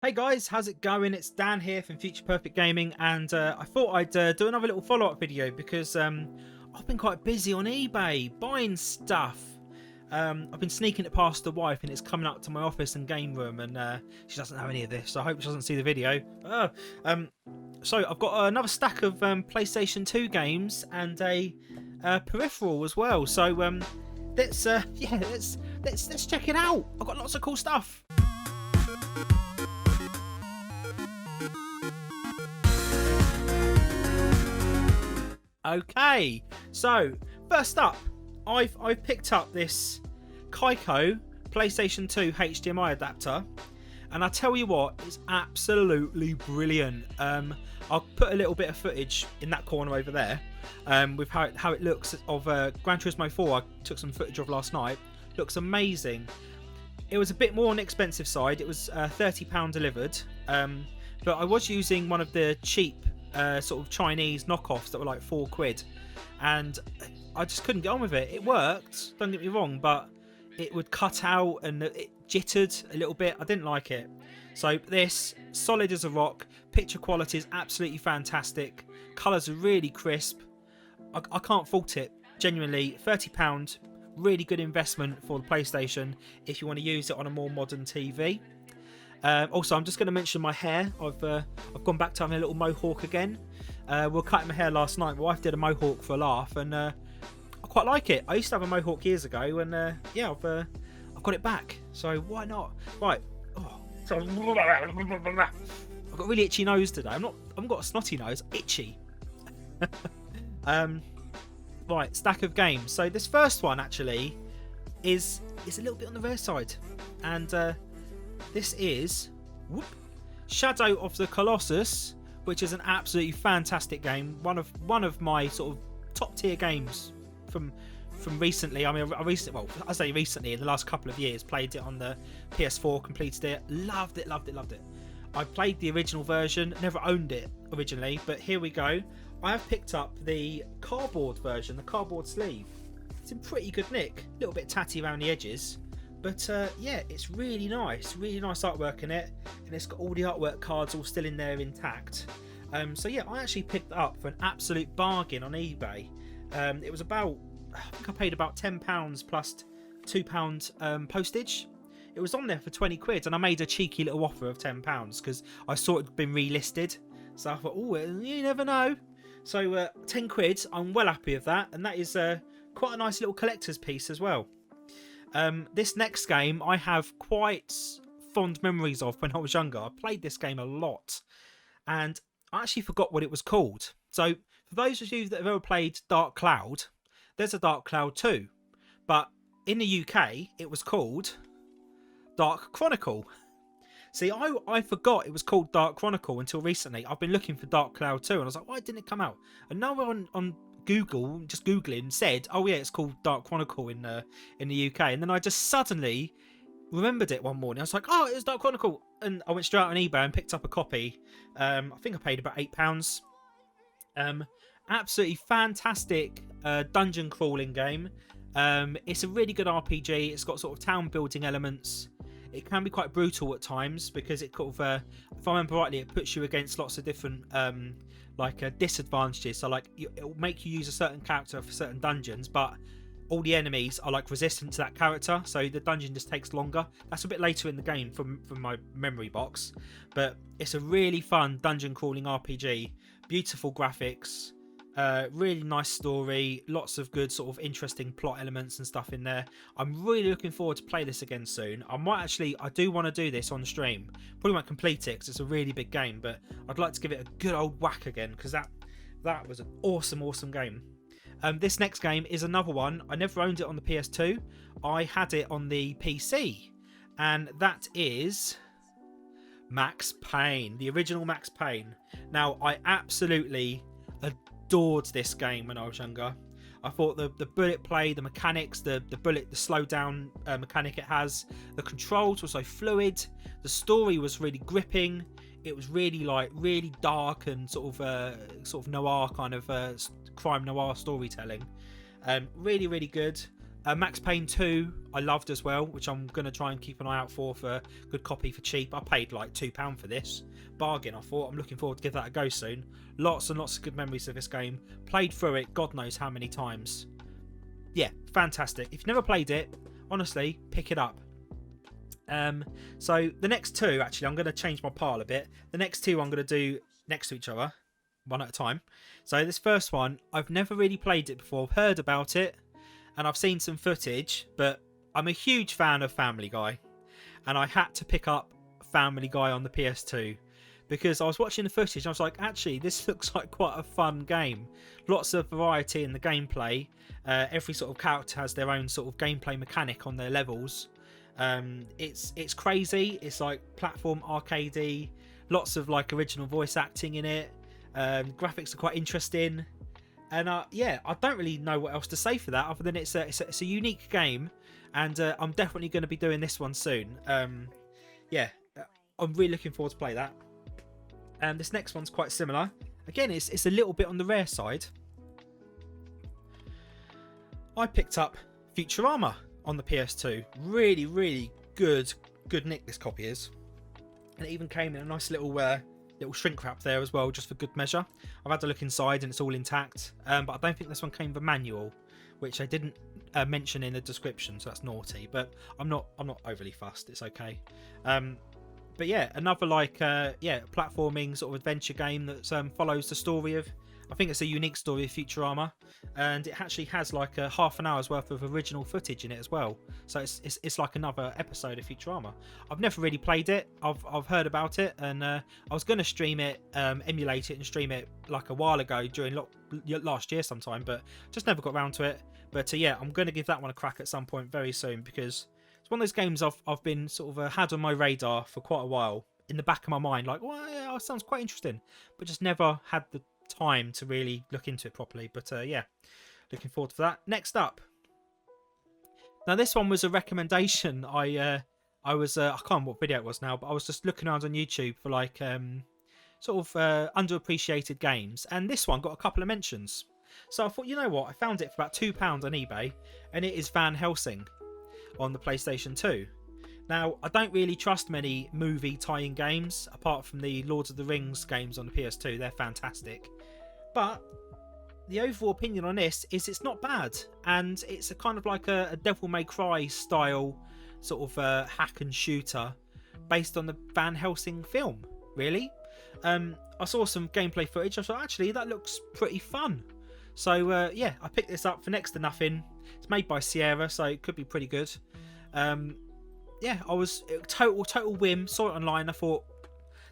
Hey guys, how's it going? It's Dan here from Future Perfect Gaming, and I thought I'd do another little follow-up video because I've been quite busy on eBay buying stuff. I've been sneaking it past the wife, and it's coming up to my office and game room, and she doesn't know any of this, so I hope she doesn't see the video. So I've got another stack of PlayStation 2 games and a peripheral as well. So let's check it out. I've got lots of cool stuff. Okay, so first up, I've picked up this Kaiko PlayStation 2 HDMI adapter, and I tell you what, it's absolutely brilliant. I'll put a little bit of footage in that corner over there with how it looks of Gran Turismo 4. I took some footage of last night. Looks amazing. It was a bit more on the expensive side. It was £30 delivered, but I was using one of the cheap sort of Chinese knockoffs that were like £4, and I just couldn't get on with it. It worked, don't get me wrong, but it would cut out and it jittered a little bit. I didn't like it. So this, solid as a rock, picture quality is absolutely fantastic, colours are really crisp. I can't fault it. Genuinely, £30, really good investment for the PlayStation if you want to use it on a more modern TV. Also, I'm just going to mention my hair. I've gone back to having a little mohawk again. We were cutting my hair last night. My wife did a mohawk for a laugh, and I quite like it. I used to have a mohawk years ago, and yeah, I've got it back. So why not? Right. Oh, so I've got a really itchy nose today. I haven't got a snotty nose. Itchy. Right, stack of games. So this first one actually is a little bit on the rare side, and this is Shadow of the Colossus, which is an absolutely fantastic game. One of my sort of top tier games from recently. I mean, I say recently, in the last couple of years, played it on the PS4, completed it, loved it. I played the original version, never owned it originally, but here we go. I have picked up the cardboard version, the cardboard sleeve. It's in pretty good nick, a little bit tatty around the edges. But yeah, it's really nice artwork in it, and it's got all the artwork cards all still in there intact. So yeah, I actually picked it up for an absolute bargain on eBay. It was about, I think I paid about £10 plus £2 postage. It was on there for £20, and I made a cheeky little offer of £10 because I saw it had been relisted. So I thought, oh, you never know. So £10, I'm well happy with that, and that is quite a nice little collector's piece as well. This next game I have quite fond memories of when I was younger. I played this game a lot, and I actually forgot what it was called. So for those of you that have ever played Dark Cloud, there's a Dark Cloud 2, but in the UK it was called Dark Chronicle. See, I forgot it was called Dark Chronicle until recently. I've been looking for Dark Cloud 2, and I was like, why didn't it come out? And no one on Google, just googling, said, oh yeah, it's called Dark Chronicle in the UK. And then I just suddenly remembered it one morning. I was like, oh, it was Dark Chronicle, and I went straight out on eBay and picked up a copy. I think I paid about £8. Absolutely fantastic dungeon crawling game. It's a really good RPG. It's got sort of town building elements. It can be quite brutal at times because it sort of, if I remember rightly, it puts you against lots of different disadvantages. So like it will make you use a certain character for certain dungeons, but all the enemies are like resistant to that character, so the dungeon just takes longer. That's a bit later in the game from my memory box, but it's a really fun dungeon crawling RPG. Beautiful graphics, really nice story, lots of good sort of interesting plot elements and stuff in there. I'm really looking forward to play this again soon. I do want to do this on stream. Probably won't complete it because it's a really big game, but I'd like to give it a good old whack again because that was an awesome game. This next game is another one. I never owned it on the PS2. I had it on the PC, and that is Max Payne, the original Max Payne. Now, I absolutely adored this game when I was younger. I thought the bullet play, the mechanics, the slow down mechanic it has, the controls were so fluid, the story was really gripping. It was really dark and sort of noir kind of crime noir storytelling. Really good. Max Payne 2 I loved as well, which I'm going to try and keep an eye out for a good copy for cheap. I paid like £2 for this. Bargain, I thought. I'm looking forward to give that a go soon. Lots and lots of good memories of this game. Played through it God knows how many times. Yeah, fantastic. If you've never played it, honestly, pick it up. So the next two, actually, I'm going to change my pile a bit. The next two I'm going to do next to each other, one at a time. So this first one, I've never really played it before. I've heard about it. And I've seen some footage, but I'm a huge fan of Family Guy. And I had to pick up Family Guy on the PS2 because I was watching the footage and I was like, actually, this looks like quite a fun game. Lots of variety in the gameplay. Every sort of character has their own sort of gameplay mechanic on their levels. It's crazy. It's like platform arcadey. Lots of like original voice acting in it. Graphics are quite interesting. And yeah, I don't really know what else to say for that other than it's a unique game, and I'm definitely going to be doing this one soon. Yeah, I'm really looking forward to play that. And this next one's quite similar. Again, it's a little bit on the rare side. I picked up Futurama on the PS2. Really, really good nick this copy is, and it even came in a nice little shrink wrap there as well, just for good measure. I've had to look inside and it's all intact, but I don't think this one came with a manual, which I didn't mention in the description, so that's naughty. But I'm not overly fussed. It's okay. But yeah, another platforming sort of adventure game that follows the story of. I think it's a unique story of Futurama, and it actually has like a half an hour's worth of original footage in it as well. So it's like another episode of Futurama. I've never really played it. I've heard about it, and I was going to stream it, emulate it, and stream it like a while ago during last year sometime, but just never got around to it. But yeah, I'm going to give that one a crack at some point very soon because it's one of those games I've been sort of had on my radar for quite a while, in the back of my mind, like, well, yeah, it sounds quite interesting, but just never had the time to really look into it properly. But yeah, looking forward to that. Next up, now this one was a recommendation. I can't remember what video it was now, but I was just looking around on YouTube for like underappreciated games, and this one got a couple of mentions. So I thought, you know what, I found it for about £2 on eBay, and it is Van Helsing on the PlayStation 2. Now, I don't really trust many movie tie-in games, apart from the Lord of the Rings games on the PS2. They're fantastic. But the overall opinion on this is it's not bad. And it's a kind of like a Devil May Cry style sort of hack and shooter based on the Van Helsing film, really. I saw some gameplay footage. I thought, actually, that looks pretty fun. So, yeah, I picked this up for next to nothing. It's made by Sierra, so it could be pretty good. Yeah, I was total whim. Saw it online. I thought,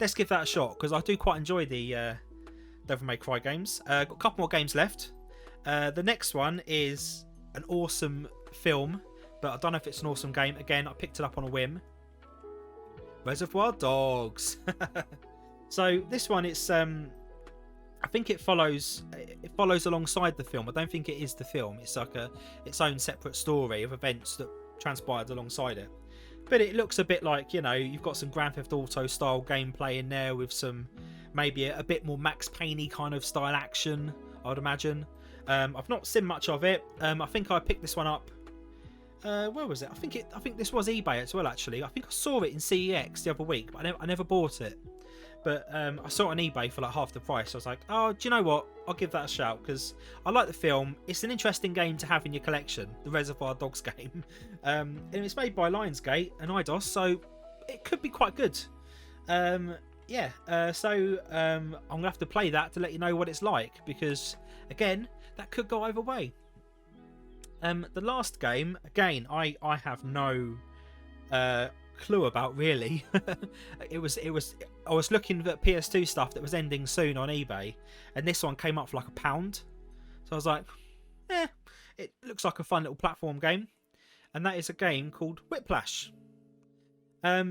let's give that a shot because I do quite enjoy the Devil May Cry games. Got a couple more games left. The next one is an awesome film, but I don't know if it's an awesome game. Again, I picked it up on a whim. Reservoir Dogs. So this one, it's I think it follows alongside the film. I don't think it is the film. It's like its own separate story of events that transpired alongside it. But it looks a bit like, you know, you've got some Grand Theft Auto style gameplay in there with some maybe a bit more Max Payne kind of style action, I would imagine. I've not seen much of it. I think I picked this one up. Where was it? I think this was eBay as well, actually. I think I saw it in CEX the other week, but I never bought it. But I saw it on eBay for like half the price. I was like, oh, do you know what? I'll give that a shout because I like the film. It's an interesting game to have in your collection, the Reservoir Dogs game. And it's made by Lionsgate and Eidos, so it could be quite good. Yeah, so I'm going to have to play that to let you know what it's like because, again, that could go either way. The last game, again, I have no clue about really. I was looking at PS2 stuff that was ending soon on eBay, and this one came up for like £1. So I was like, it looks like a fun little platform game, and that is a game called Whiplash. I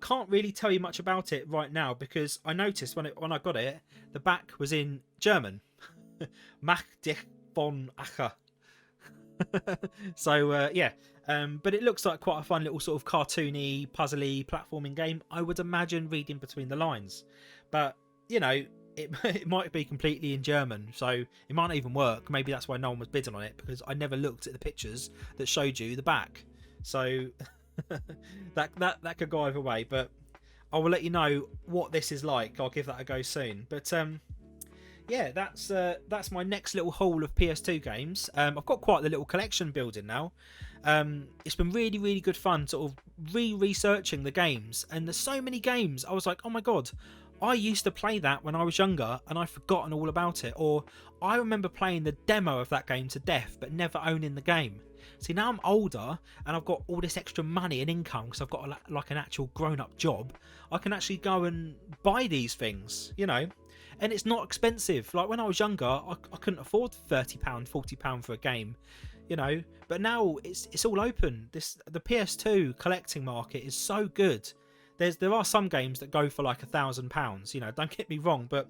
can't really tell you much about it right now because I noticed when I got it, the back was in German. Mach dich von Acher. So yeah, but it looks like quite a fun little sort of cartoony, puzzly platforming game. I would imagine reading between the lines, but you know, it might be completely in German, so it might not even work. Maybe that's why no one was bidding on it, because I never looked at the pictures that showed you the back. So that could go either way. But I will let you know what this is like. I'll give that a go soon. But yeah, that's my next little haul of PS2 games. I've got quite the little collection building now. It's been really, really good fun sort of researching the games, and there's so many games. I was like, oh my god, I used to play that when I was younger and I've forgotten all about it. Or I remember playing the demo of that game to death but never owning the game. See, now I'm older and I've got all this extra money and income because I've got like an actual grown-up job. I can actually go and buy these things, you know, and it's not expensive. Like when I was younger, I couldn't afford £30, £40 for a game, you know, but now it's all open. The PS2 collecting market is so good. There are some games that go for like £1,000, you know, don't get me wrong, but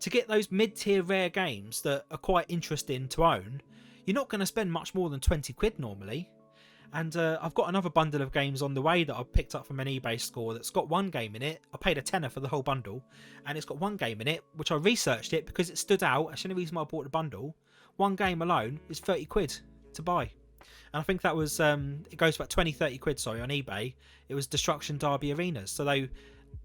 to get those mid-tier rare games that are quite interesting to own, you're not going to spend much more than 20 quid normally. And I've got another bundle of games on the way that I picked up from an eBay store that's got one game in it. I paid a tenner for the whole bundle, and it's got one game in it, which I researched it because it stood out. That's the only reason why I bought the bundle. One game alone is 30 quid to buy. And I think that was, it goes for about 20-30 quid, sorry, on eBay. It was Destruction Derby Arenas. So though,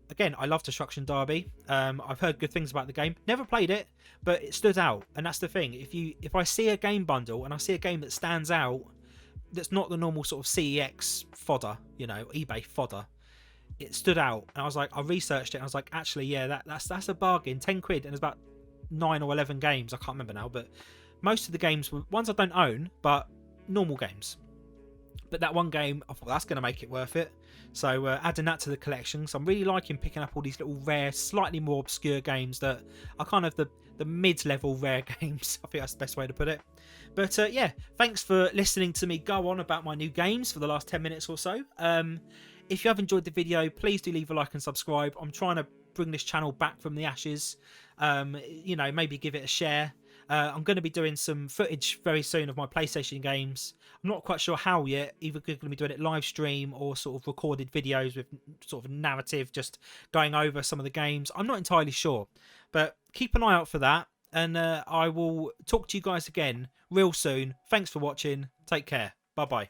again, I love Destruction Derby. I've heard good things about the game. Never played it, but it stood out. And that's the thing. If I see a game bundle and I see a game that stands out, that's not the normal sort of CEX fodder, you know, eBay fodder, it stood out. And I was like, I researched it and I was like, actually, yeah, that's a bargain. 10 quid, and there's about 9 or 11 games. I can't remember now, but most of the games were ones I don't own, but normal games. But that one game, I thought that's going to make it worth it. So adding that to the collection. So I'm really liking picking up all these little rare, slightly more obscure games that are kind of the mid-level rare games. I think that's the best way to put it. But yeah, thanks for listening to me go on about my new games for the last 10 minutes or so. If you have enjoyed the video, please do leave a like and subscribe. I'm trying to bring this channel back from the ashes. You know, maybe give it a share. I'm going to be doing some footage very soon of my PlayStation games. I'm not quite sure how yet. Either going to be doing it live stream or sort of recorded videos with sort of a narrative, just going over some of the games. I'm not entirely sure, but keep an eye out for that. And I will talk to you guys again real soon. Thanks for watching. Take care. Bye-bye.